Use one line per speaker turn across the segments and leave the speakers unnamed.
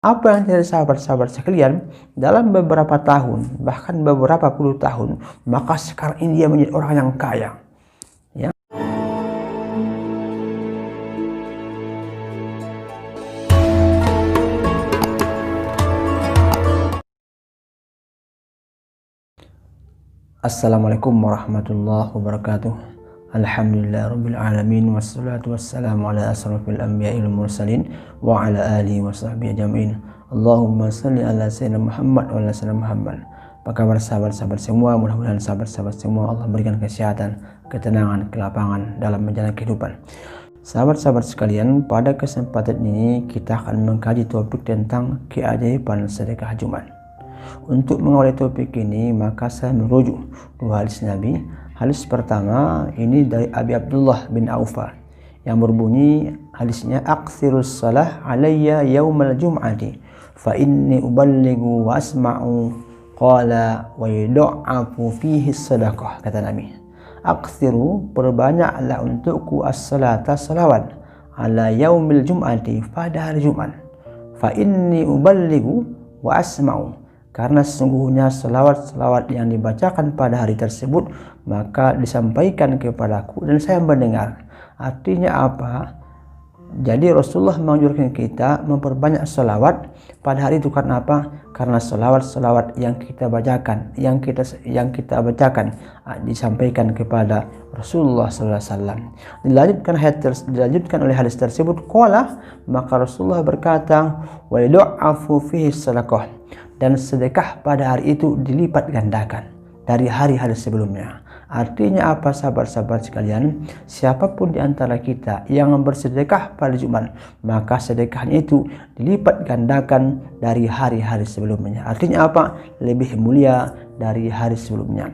Apa yang terjadi sahabat-sahabat sekalian, dalam beberapa tahun, bahkan beberapa puluh tahun, maka sekarang ini dia menjadi orang yang kaya. Ya. Assalamualaikum warahmatullahi wabarakatuh. Alhamdulillahirabbil alamin, wassalatu wassalamu ala asrofil anbiya'i wal mursalin wa ala alihi wa sahbihi ajma'in. Allahumma shalli ala sayyidina Muhammad wa ala sayyidina Muhammad. Apa kabar sahabat-sahabat semua? Mudah-mudahan sahabat-sahabat semua Allah berikan kesehatan, ketenangan, kelapangan dalam menjalani kehidupan. Sahabat-sahabat sekalian, pada kesempatan ini kita akan mengkaji topik tentang keajaiban sedekah Jumat. Untuk mengawali topik ini, maka saya merujuk dua hadis Nabi. Hadis pertama ini dari Abi Abdullah bin Aufa yang berbunyi, hadisnya, "Aqsirus salah alayya yaumal jum'ati fa inni uballighu wa asma'u qala wa yud'afu fihi sadaqah." Kata Nabi, "Aqsiru, perbanyaklah untukku as-salata, salawat, ala yaumil jum'ati, pada hari Jumat, fa inni uballighu wa asma'u, karena sesungguhnya selawat-selawat yang dibacakan pada hari tersebut maka disampaikan kepadaku dan saya mendengar." Artinya apa? Jadi Rasulullah menganjurkan kita memperbanyak selawat pada hari itu. Karena apa? Karena selawat-selawat yang kita bacakan, yang kita bacakan disampaikan kepada Rasulullah SAW. Dilanjutkan oleh hadis tersebut, qala, maka Rasulullah berkata, wa yud'afu fihi sadaqah, dan sedekah pada hari itu dilipat gandakan dari hari-hari sebelumnya. Artinya apa sahabat-sahabat sekalian? Siapapun di antara kita yang bersedekah pada Jumat, maka sedekahnya itu dilipat gandakan dari hari-hari sebelumnya. Artinya apa? Lebih mulia dari hari sebelumnya.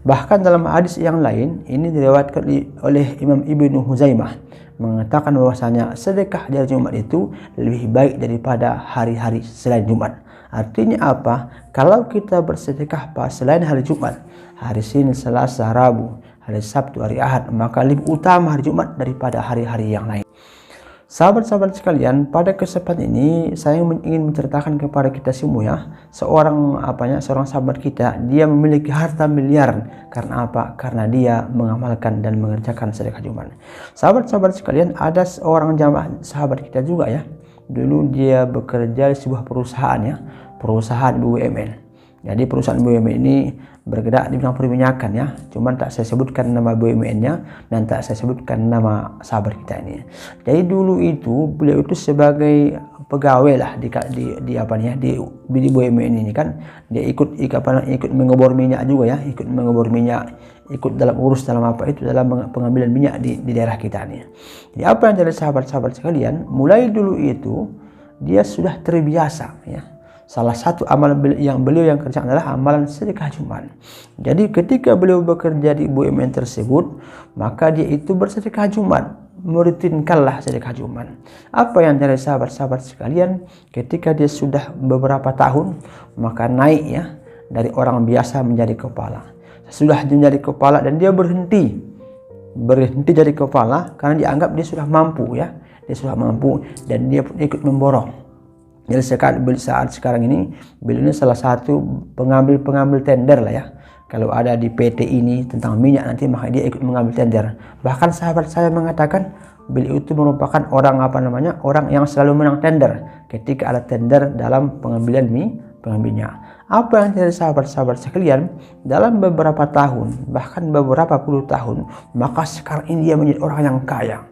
Bahkan dalam hadis yang lain, ini diriwayatkan oleh Imam Ibnu Huzaimah, mengatakan bahwasanya sedekah di hari Jumat itu lebih baik daripada hari-hari selain Jumat. Artinya apa? Kalau kita bersedekah selain hari Jumat, hari Senin, Selasa, Rabu, hari Sabtu, hari Ahad, maka lebih utama hari Jumat daripada hari-hari yang lain. Sahabat-sahabat sekalian, pada kesempatan ini saya ingin menceritakan kepada kita semua ya, seorang sahabat kita, dia memiliki harta miliaran. Karena apa? Karena dia mengamalkan dan mengerjakan sedekah Jumat. Sahabat-sahabat sekalian, ada seorang jamaah sahabat kita juga ya. Dulu dia bekerja di sebuah perusahaan ya, perusahaan BUMN. Jadi perusahaan BUMN ini bergerak di bidang perminyakan ya. Cuman tak saya sebutkan nama BUMN-nya dan tak saya sebutkan nama sahabat kita ini. Jadi dulu itu beliau itu sebagai pegawai lah di BUMN ini kan. Dia ikut mengebor minyak juga ya, ikut mengebor minyak, ikut dalam pengambilan minyak di daerah kita nih. Jadi apa yang jadi sahabat-sahabat sekalian, mulai dulu itu dia sudah terbiasa ya. Salah satu amalan yang beliau kerjakan adalah amalan sedekah Jumat. Jadi ketika beliau bekerja di BUMN tersebut, maka dia itu bersedekah Jumat, merutinkanlah sedekah Jumat. Apa yang dari sahabat-sahabat sekalian, ketika dia sudah beberapa tahun, maka naik ya, dari orang biasa menjadi kepala. Sudah menjadi kepala dan dia berhenti jadi kepala karena dianggap dia sudah mampu ya, dia sudah mampu dan dia pun ikut memborong. Jadi saat sekarang ini beliau ini salah satu pengambil tender lah ya. Kalau ada di PT ini tentang minyak nanti, maka dia ikut mengambil tender. Bahkan sahabat saya mengatakan beliau itu merupakan orang yang selalu menang tender ketika ada tender dalam pengambilan minyak. Apa yang terjadi sahabat-sahabat sekalian, dalam beberapa tahun, bahkan beberapa puluh tahun, maka sekarang ini dia menjadi orang yang kaya.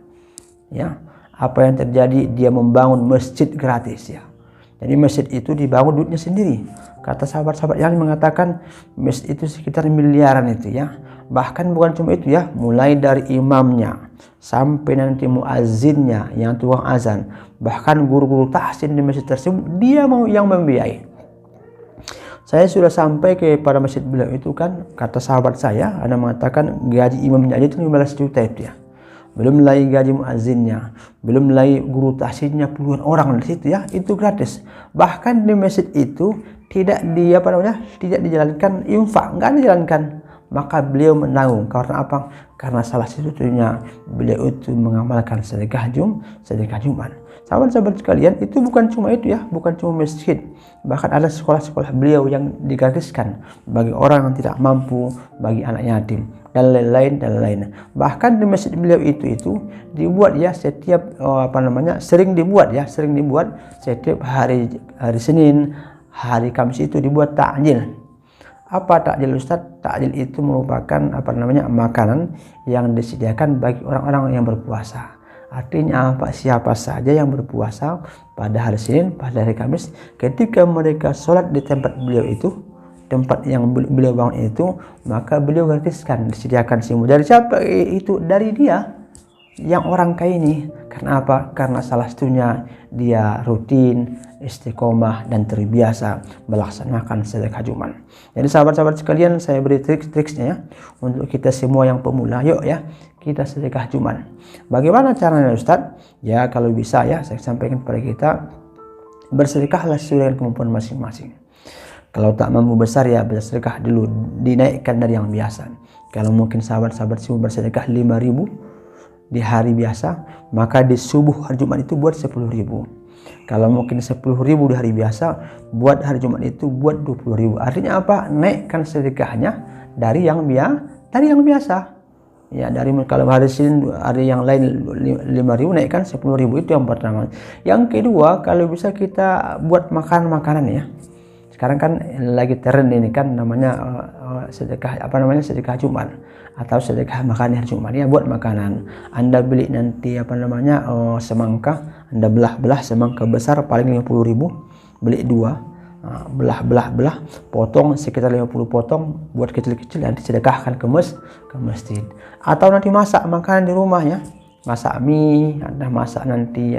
Ya, apa yang terjadi? Dia membangun masjid gratis ya. Jadi masjid itu dibangun duitnya sendiri. Kata sahabat-sahabat yang mengatakan masjid itu sekitar miliaran itu ya. Bahkan bukan cuma itu ya, mulai dari imamnya sampai nanti muazzinnya yang tukang azan, bahkan guru-guru tahsin di masjid tersebut dia yang membiayai. Saya sudah sampai kepada masjid beliau itu kan, kata sahabat saya, ada mengatakan gaji imamnya aja itu 15 juta itu ya. Belum lagi gaji muazzinnya, belum lagi guru tahsinnya puluhan orang di situ ya, itu gratis. Bahkan di masjid itu tidak dijalankan infak, enggak dijalankan. maka beliau menanggung. Karena apa? Karena salah satunya beliau itu mengamalkan sedekah Jumat. Sahabat-sahabat sekalian, itu bukan cuma itu ya, bukan cuma masjid. Bahkan ada sekolah-sekolah beliau yang digratiskan bagi orang yang tidak mampu, bagi anak yatim, dan lain-lain. Bahkan di masjid beliau itu dibuat ya setiap sering dibuat setiap hari Senin, hari Kamis itu dibuat takjil. Apa takjil, Ustaz? Takjil itu merupakan makanan yang disediakan bagi orang-orang yang berpuasa. Artinya apa? Siapa saja yang berpuasa pada hari Senin, pada hari Kamis, ketika mereka sholat di tempat beliau itu, tempat yang beliau bangun itu, maka beliau gratiskan, disediakan semua. Dari siapa itu? Dari dia yang orang kaya ini. Karena apa? Karena salah satunya dia rutin, istiqomah, dan terbiasa melaksanakan sedekah Jumat. Jadi sahabat-sahabat sekalian, saya beri trik-triksnya ya untuk kita semua yang pemula. Yuk ya, kita sedekah Jumat. Bagaimana caranya, Ustaz? Ya, kalau bisa ya, saya sampaikan kepada kita, bersedekahlah sesuai dengan kemampuan masing-masing. Kalau tak mampu besar ya bersedekah dulu, dinaikkan dari yang biasa. Kalau mungkin sahabat-sahabat semua bersedekah 5.000 di hari biasa, maka di subuh hari Jumat itu buat 10.000. Kalau mungkin 10.000 di hari biasa, buat hari Jumat itu buat 20.000. Artinya apa? Naikkan sedekahnya dari yang biasa. Ya, dari kalau hari Senin, hari yang lain 5.000, naikkan 10.000, itu yang pertama. Yang kedua, kalau bisa kita buat makanan ya. Sekarang kan lagi tren ini kan namanya sedekah sedekah Jumat atau sedekah makan hari Jumat ya, buat makanan. Anda beli nanti semangka, Anda belah semangka besar paling 50.000, beli 2, belah, potong sekitar 50 potong, buat kecil-kecil, nanti sedekahkan ke masjid. Atau nanti masak makanan di rumah ya, masak mie, Anda masak nanti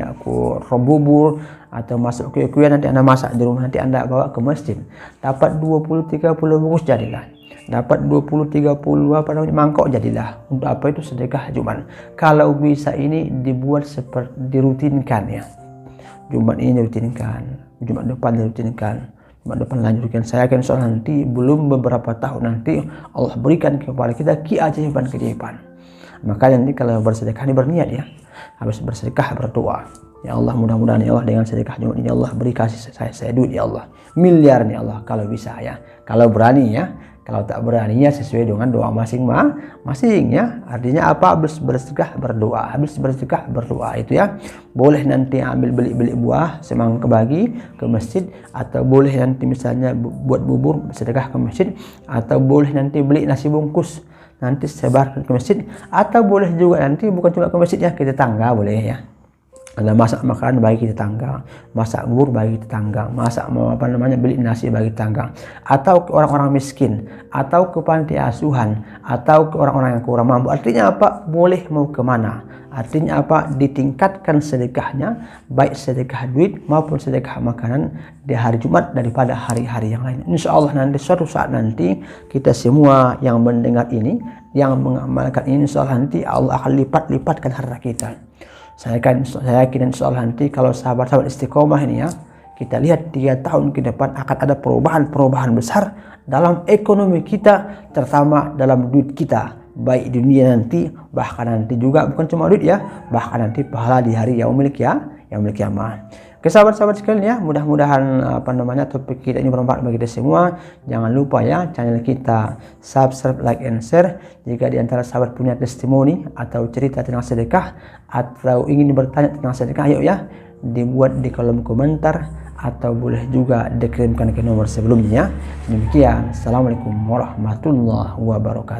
bubur, atau masak kue-kue, nanti Anda masak di rumah, nanti Anda bawa ke masjid. Dapat 20-30 bungkus jadilah. Dapat 20-30 mangkok jadilah. Untuk apa itu? Sedekah Jumat. Kalau bisa ini dibuat seperti dirutinkan ya. Jumat ini dirutinkan, Jumat depan dirutinkan, Jumat depan lanjutkan. Saya akan soal nanti belum beberapa tahun nanti Allah berikan kepada kita keajaiban. Maka nanti kalau bersedekah ini berniat ya, habis bersedekah berdoa, ya Allah, mudah-mudahan ya Allah dengan sedekah Jumat ini Allah beri kasih saya duit ya Allah, miliar nih Allah, kalau bisa ya, kalau berani ya. Kalau tak berani ya sesuai dengan doa masing-masing ya. Artinya apa? Habis bersedekah berdoa itu ya. Boleh nanti ambil beli buah semangka bagi ke masjid, atau boleh nanti misalnya buat bubur sedekah ke masjid, atau boleh nanti beli nasi bungkus nanti sebarkan ke masjid, atau boleh juga nanti bukan cuma ke masjid ya, ke tetangga boleh ya. Ada masak makanan bagi tetangga, masak bubur bagi tetangga, masak beli nasi bagi tetangga, atau ke orang-orang miskin, atau ke panti asuhan, atau ke orang-orang yang kurang mampu. Artinya apa? Boleh mau kemana? Artinya apa? Ditingkatkan sedekahnya, baik sedekah duit maupun sedekah makanan di hari Jumat daripada hari-hari yang lain. Insya Allah nanti suatu saat nanti kita semua yang mendengar ini, yang mengamalkan ini, insya Allah nanti Allah akan lipat-lipatkan harta kita. Saya yakin insya Allah nanti kalau sahabat-sahabat istiqomah ini ya, kita lihat 3 tahun ke depan akan ada perubahan besar dalam ekonomi kita, terutama dalam duit kita, baik di dunia nanti, bahkan nanti juga bukan cuma duit ya, bahkan nanti pahala di hari yaumil kiamah. Oke sahabat-sahabat sekalian ya, mudah-mudahan topik kita ini bermanfaat bagi kita semua. Jangan lupa ya, channel kita subscribe, like, and share. Jika di antara sahabat punya testimoni atau cerita tentang sedekah, atau ingin bertanya tentang sedekah, ayo ya dibuat di kolom komentar, atau boleh juga dikirimkan ke nomor sebelumnya. Demikian, assalamualaikum warahmatullahi wabarakatuh.